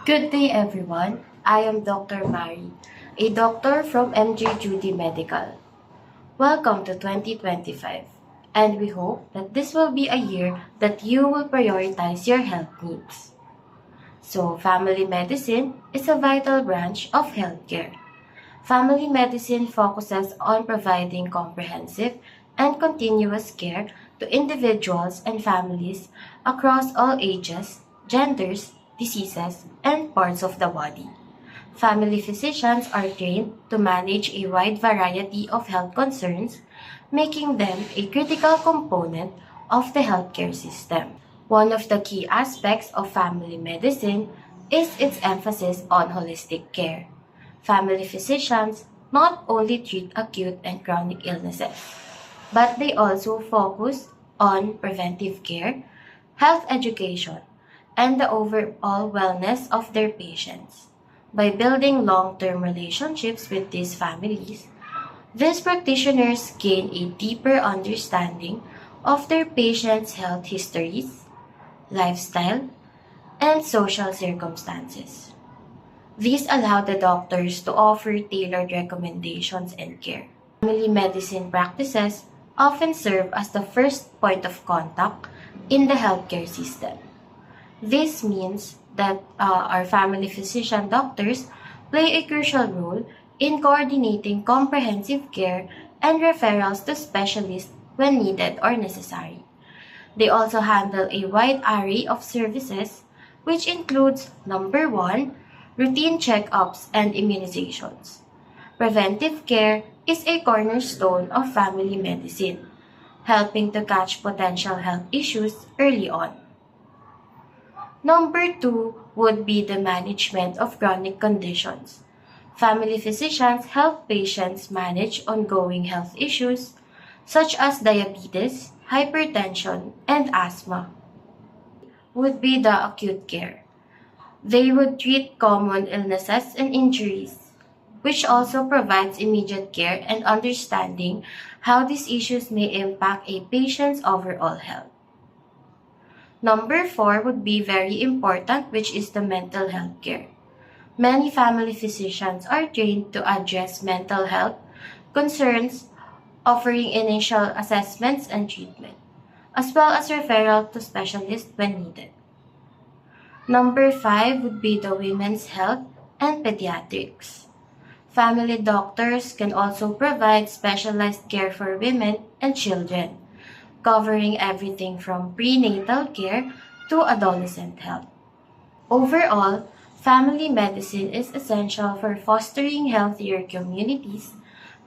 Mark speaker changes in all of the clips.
Speaker 1: Good day, everyone. I am Dr. Mary, a doctor from MJ Judy Medical. Welcome to 2025, and we hope that this will be a year that you will prioritize your health needs. So, family medicine is a vital branch of healthcare. Family medicine focuses on providing comprehensive and continuous care to individuals and families across all ages, genders, diseases, and parts of the body. Family physicians are trained to manage a wide variety of health concerns, making them a critical component of the healthcare system. One of the key aspects of family medicine is its emphasis on holistic care. Family physicians not only treat acute and chronic illnesses, but they also focus on preventive care, health education, and the overall wellness of their patients. By building long-term relationships with these families, these practitioners gain a deeper understanding of their patients' health histories, lifestyle, and social circumstances. These allow the doctors to offer tailored recommendations and care. Family medicine practices often serve as the first point of contact in the healthcare system. This means that our family physician doctors play a crucial role in coordinating comprehensive care and referrals to specialists when needed or necessary. They also handle a wide array of services, which includes number one, routine checkups and immunizations. Preventive care is a cornerstone of family medicine, helping to catch potential health issues early on. Number two would be the management of chronic conditions. Family physicians help patients manage ongoing health issues such as diabetes, hypertension, and asthma. Would be the acute care. They would treat common illnesses and injuries, which also provides immediate care and understanding how these issues may impact a patient's overall health. Number four would be very important, which is the mental health care. Many family physicians are trained to address mental health concerns, offering initial assessments and treatment, as well as referral to specialists when needed. Number five would be the women's health and pediatrics. Family doctors can also provide specialized care for women and children, covering everything from prenatal care to adolescent health. Overall, family medicine is essential for fostering healthier communities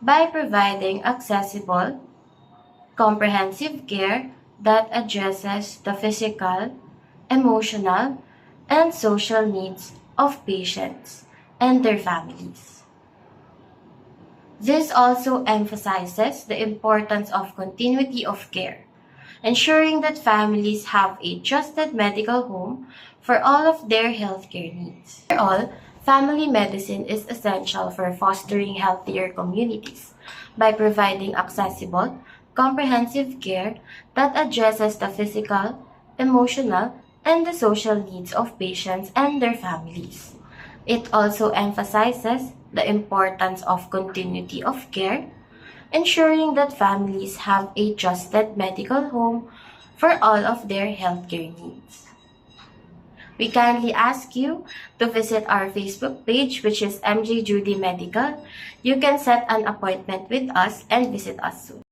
Speaker 1: by providing accessible, comprehensive care that addresses the physical, emotional, and social needs of patients and their families. This also emphasizes the importance of continuity of care, ensuring that families have a trusted medical home for all of their healthcare needs. Overall, family medicine is essential for fostering healthier communities by providing accessible, comprehensive care that addresses the physical, emotional, and the social needs of patients and their families. It also emphasizes the importance of continuity of care, ensuring that families have a trusted medical home for all of their healthcare needs. We kindly ask you to visit our Facebook page, which is MJ Judy Medical. You can set an appointment with us and visit us soon.